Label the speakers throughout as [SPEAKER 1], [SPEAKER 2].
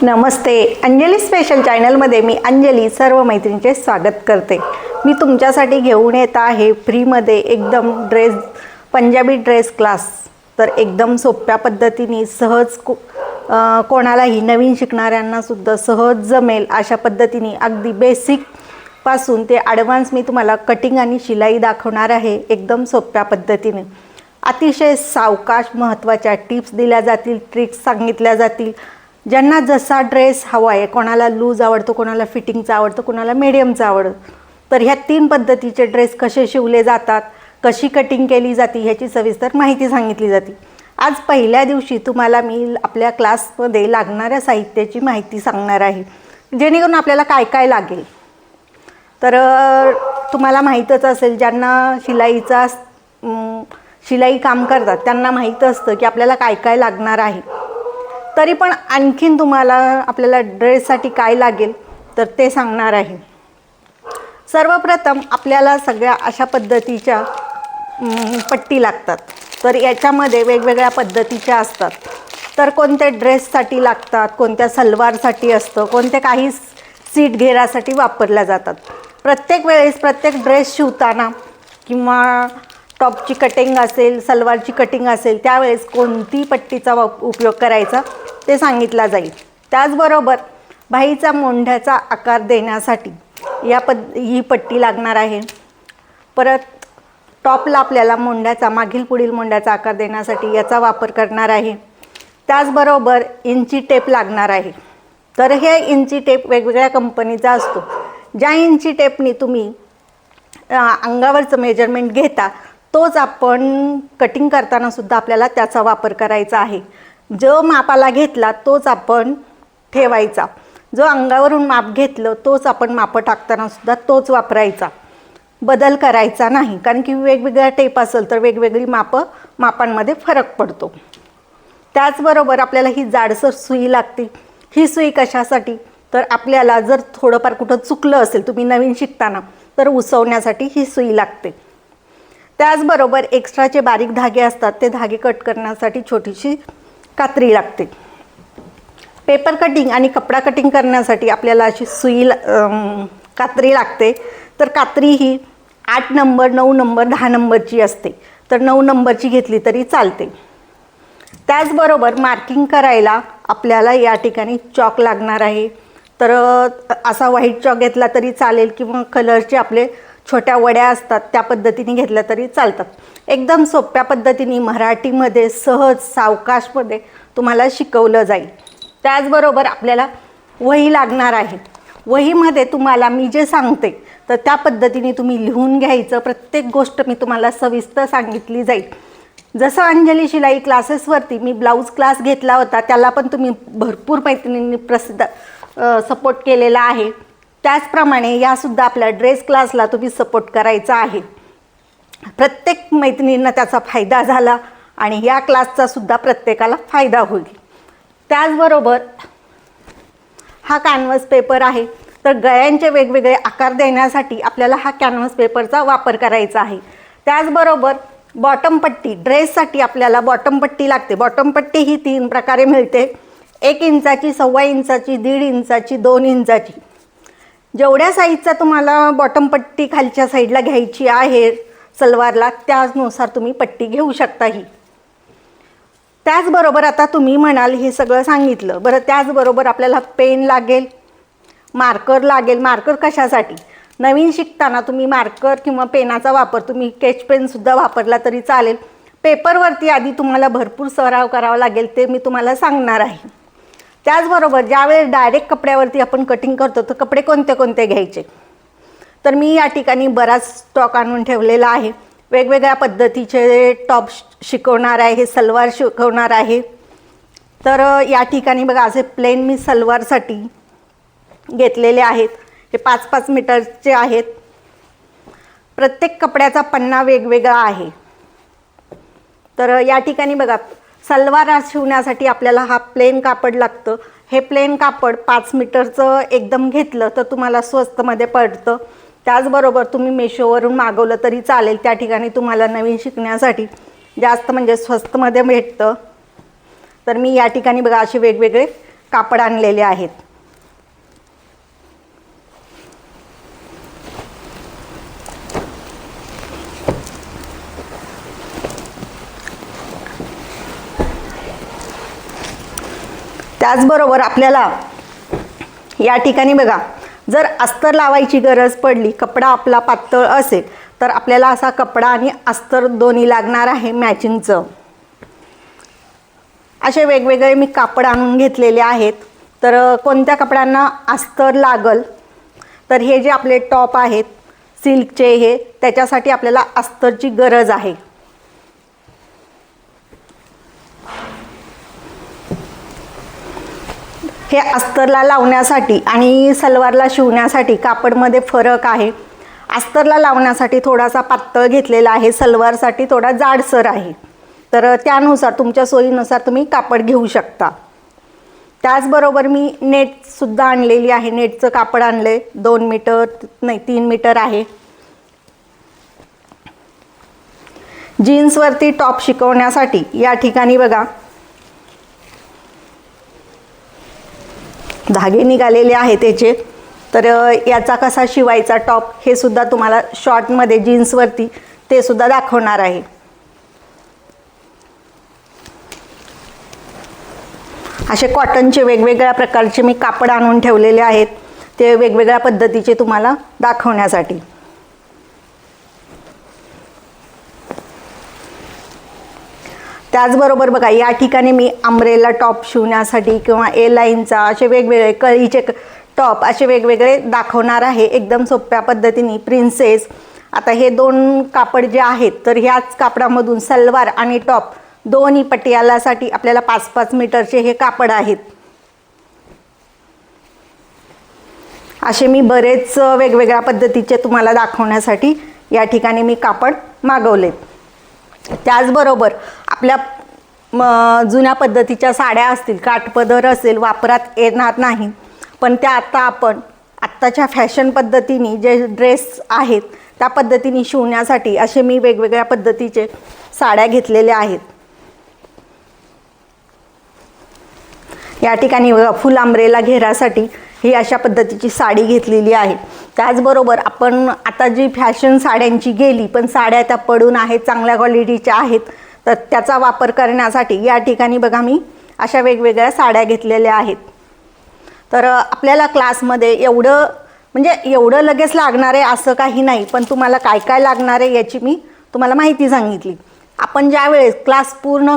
[SPEAKER 1] नमस्ते, Anjali special चॅनलमध्ये मी अंजली सर्व मैत्रिणींचे स्वागत करते। मी तुमच्यासाठी घेऊन येत आहे फ्रीमध्ये एकदम पंजाबी ड्रेस क्लास। तर एकदम सोप्या पद्धतीने सहज कोणालाही नवीन शिकणाऱ्यांना सुद्धा सहज जमेल अशा पद्धतीने अगदी बेसिक पासून ते ॲडव्हान्स मी तुम्हाला कटिंग आणि शिलाई दाखवणार आहे एकदम सोप्या पद्धतीने। अतिशय सावकाश महत्त्वाच्या टिप्स दिल्या जातील, ट्रिक्स सांगितल्या जातील। ज्यांना जसा ड्रेस हवा आहे, कोणाला लूज आवडतो, कोणाला फिटिंगचा आवडतो, कोणाला मीडियमचा आवडतो, तर ह्या तीन पद्धतीचे ड्रेस कसे शिवले जातात, कशी कटिंग केली जाते ह्याची सविस्तर माहिती सांगितली जाते। आज पहिल्या दिवशी तुम्हाला मी आपल्या क्लासमध्ये लागणाऱ्या साहित्याची माहिती सांगणार आहे, जेणेकरून आपल्याला काय काय लागेल। तर तुम्हाला माहीतच असेल, ज्यांना शिलाई काम करतात त्यांना माहीत असतं की आपल्याला काय काय लागणार आहे। तरी पण आणखीन तुम्हाला आपल्याला ड्रेससाठी काय लागेल तर ते सांगणार आहे। सर्वप्रथम आपल्याला सगळ्या अशा पद्धतीच्या पट्टी लागतात। तर याच्यामध्ये वेगवेगळ्या पद्धतीच्या असतात। तर कोणत्या ड्रेससाठी लागतात, कोणत्या सलवारसाठी असतं, कोणत्या काही सीट घेरासाठी वापरल्या जातात। प्रत्येक वेळेस प्रत्येक ड्रेस शिवताना किंवा टॉपची कटिंग असेल, सलवारची कटिंग असेल, त्यावेळेस कोणती पट्टीचा उपयोग करायचा ते सांगितला जाईल। त्याचबरोबर बाहीचा मोंढ्याचा आकार देण्यासाठी ही पट्टी लागणार आहे। परत टॉपला आपल्याला मोंढ्याचा मागील पुढील मोंढ्याचा आकार देण्यासाठी याचा वापर करणार आहे। त्याचबरोबर इंची टेप लागणार आहे। तर हे इंची टेप वेगवेगळ्या कंपनीचा असतो। ज्या इंची टेपनी तुम्ही अंगावरचं मेजरमेंट घेता तोच आपण कटिंग करताना सुद्धा आपल्याला त्याचा वापर करायचा आहे। जो मापाला घेतला तोच आपण ठेवायचा, जो अंगावरून माप घेतलं तोच आपण माप टाकताना सुद्धा तोच वापरायचा, बदल करायचा नाही। कारण की वेगवेगळ्या टेप असेल तर वेगवेगळी मापांमध्ये फरक पडतो। त्याचबरोबर आपल्याला ही जाडसर सुई लागते। ही सुई कशासाठी तर आपल्याला जर थोडंफार कुठं चुकलं असेल, तुम्ही नवीन शिकताना, तर उसवण्यासाठी ही सुई लागते। त्याचबरोबर एक्स्ट्राचे बारीक धागे असतात, ते धागे कट करण्यासाठी छोटीशी कात्री लागते। पेपर कटिंग आणि कपडा कटिंग करण्यासाठी आपल्याला अशी कात्री लागते। तर कात्री ही 8 नंबर, 9 नंबर, 10 नंबरची असते। तर 9 नंबरची घेतली तरी चालते। त्याचबरोबर मार्किंग करायला आपल्याला या ठिकाणी चॉक लागणार आहे। तर असा व्हाईट चॉक घेतला तरी चालेल किंवा कलरचे आपले छोट्या वड्या असतात त्या पद्धतीने घेतल्या तरी चालतात। एकदम सोप्या पद्धतीने मराठीमध्ये सहज सावकाशमध्ये तुम्हाला शिकवलं जाईल। त्याचबरोबर आपल्याला वही लागणार आहे। वहीमध्ये तुम्हाला मी जे सांगते तर त्या पद्धतीने तुम्ही लिहून घ्यायचं। प्रत्येक गोष्ट मी तुम्हाला सविस्तर सांगितली जाईल। जसं अंजली शिलाई क्लासेसवरती मी ब्लाऊज क्लास घेतला होता, त्याला पण तुम्ही भरपूर मैत्रिणींनी सपोर्ट केलेला आहे। त्याचप्रमाणे यासुद्धा आपल्या ड्रेस क्लासला तुम्ही सपोर्ट करायचा आहे। प्रत्येक मैत्रिणींना त्याचा फायदा झाला आणि या क्लासचा सुद्धा प्रत्येकाला फायदा होईल। त्याचबरोबर हा कॅनव्हास पेपर आहे। तर गळ्यांचे वेगवेगळे आकार देण्यासाठी आपल्याला हा कॅनव्हास पेपरचा वापर करायचा आहे। त्याचबरोबर बॉटम पट्टी, ड्रेससाठी आपल्याला बॉटम पट्टी लागते। बॉटम पट्टी ही 3 प्रकारे मिळते, 1 इंचाची, 1.25 इंचाची, 1.5 इंचाची, 2 इंचाची। जेवढ्या साईजचा तुम्हाला बॉटम पट्टी खालच्या साईडला घ्यायची आहे सलवारला, त्यानुसार तुम्ही पट्टी घेऊ शकता ही। त्याचबरोबर आता तुम्ही म्हणाल हे सगळं सांगितलं, बरं त्याचबरोबर आपल्याला पेन लागेल, मार्कर लागेल। मार्कर कशासाठी? नवीन शिकताना तुम्ही मार्कर किंवा पेनाचा वापर, तुम्ही स्केच पेनसुद्धा वापरला तरी चालेल। पेपरवरती आधी तुम्हाला भरपूर सराव करावा लागेल, ते मी तुम्हाला सांगणार आहे। त्याचबरोबर ज्यावेळेस डायरेक्ट कपड्यावरती आपण कटिंग करतो तर कपडे कोणते कोणते घ्यायचे, तर मी या ठिकाणी बराच स्टॉक आणून ठेवलेला आहे। वेगवेगळ्या पद्धतीचे टॉप शिकवणार आहे, सलवार शिकवणार आहे। तर या ठिकाणी बघा असे प्लेन मी सलवारसाठी घेतलेले आहेत। हे 5-5 मीटरचे आहेत। प्रत्येक कपड्याचा पन्ना वेगवेगळा आहे। तर या ठिकाणी बघा सलवार शिवण्यासाठी आपल्याला हा प्लेन कापड लागतं। हे प्लेन कापड 5 मीटरचं एकदम घेतलं तर तुम्हाला स्वस्तमध्ये पडतं। त्याचबरोबर तुम्ही मेशोवरून मागवलं तरी चालेल, त्या ठिकाणी तुम्हाला नवीन शिकण्यासाठी जास्त म्हणजे स्वस्तमध्ये भेटतं। तर मी या ठिकाणी बघा असे वेगवेगळे कापड आणलेले आहेत. त्याचबरोबर आपल्याला या ठिकाणी बघा, जर अस्तर लावायची गरज पडली, कपडा आपला पातळ असेल तर आपल्याला असा कपडा आणि अस्तर दोन्ही लागणार आहे मॅचिंगचं. असे वेगवेगळे मी कापड आणून घेतलेले आहेत. तर कोणत्या कपड्यांना अस्तर लागल, तर हे जे आपले टॉप आहेत सिल्कचे, हे त्याच्यासाठी आपल्याला अस्तरची गरज आहे. हे अस्तरला लावण्यासाठी आणि सलवारला शिवण्यासाठी कापडमध्ये फरक आहे. अस्तरला लावण्यासाठी थोडासा पातळ घेतलेला आहे, सलवारसाठी थोडा जाडसर आहे. तर त्यानुसार तुमच्या सोयीनुसार तुम्ही कापड घेऊ शकता. त्याचबरोबर मी नेटसुद्धा आणलेली आहे. नेटचं कापड आणले 2 मीटर नाही 3 मीटर आहे. जीन्सवरती टॉप शिकवण्यासाठी या ठिकाणी बघा धागे निघालेले आहे त्याचे. तर याचा कसा शिवायचा टॉप हे सुद्धा तुम्हाला शॉर्टमध्ये जीन्सवरती ते सुद्धा दाखवणार आहे. असे कॉटनचे वेगवेगळ्या प्रकारचे मी कापड आणून ठेवलेले आहेत, ते वेगवेगळ्या पद्धतीचे तुम्हाला दाखवण्यासाठी. त्याचबरोबर बघा या ठिकाणी मी अम्ब्रेला टॉप शिवण्यासाठी किंवा ए लाईनचा असे वेगवेगळे कळीचे टॉप असे वेगवेगळे दाखवणार आहे एकदम सोप्या पद्धतीने. प्रिन्सेस, आता हे 2 कापड जे आहेत तर ह्याच कापडामधून सलवार आणि टॉप दोन्ही पटियालासाठी आपल्याला 5-5 मीटरचे हे कापड आहेत. असे मी बरेच वेगवेगळ्या पद्धतीचे तुम्हाला दाखवण्यासाठी या ठिकाणी मी कापड मागवलेत. त्याचबरोबर आपल्या जुन्या पद्धतीच्या साड्या असतील, काठपदर असेल, वापरात येणार नाही, पण त्या आता आपण आत्ताच्या फॅशन पद्धतीने जे ड्रेस आहेत त्या पद्धतीने शिवण्यासाठी असे मी वेगवेगळ्या पद्धतीचे साड्या घेतलेल्या आहेत. या ठिकाणी फुल अम्ब्रेला घेरासाठी ही अशा पद्धतीची साडी घेतलेली आहे. त्याचबरोबर आपण आता जी फॅशन साड्यांची गेली, पण साड्या त्या पडून आहेत, चांगल्या क्वालिटीच्या आहेत, तर त्याचा वापर करण्यासाठी या ठिकाणी बघा मी अशा वेगवेगळ्या साड्या घेतलेल्या आहेत. तर आपल्याला क्लासमध्ये एवढं लगेच लागणार आहे असं काही नाही, पण तुम्हाला काय काय लागणार आहे याची मी तुम्हाला माहिती सांगितली. आपण ज्यावेळेस क्लास पूर्ण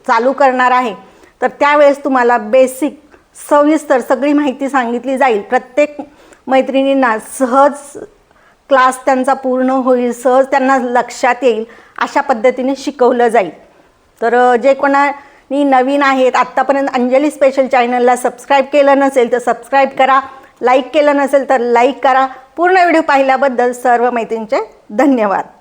[SPEAKER 1] चालू करणार आहे तर त्यावेळेस तुम्हाला बेसिक सविस्तर सगळी माहिती सांगितली जाईल. प्रत्येक मैत्रिणींना सहज क्लास त्यांचा पूर्ण होईल, सहज त्यांना लक्षात येईल अशा पद्धतीने शिकवलं जाईल. तर जे कोणानी नवीन आहेत, आत्तापर्यंत अंजली स्पेशल चॅनलला सबस्क्राईब केलं नसेल तर सबस्क्राईब करा, लाईक केलं नसेल तर लाईक करा. पूर्ण व्हिडिओ पाहिल्याबद्दल सर्व मैत्रिणींचे धन्यवाद.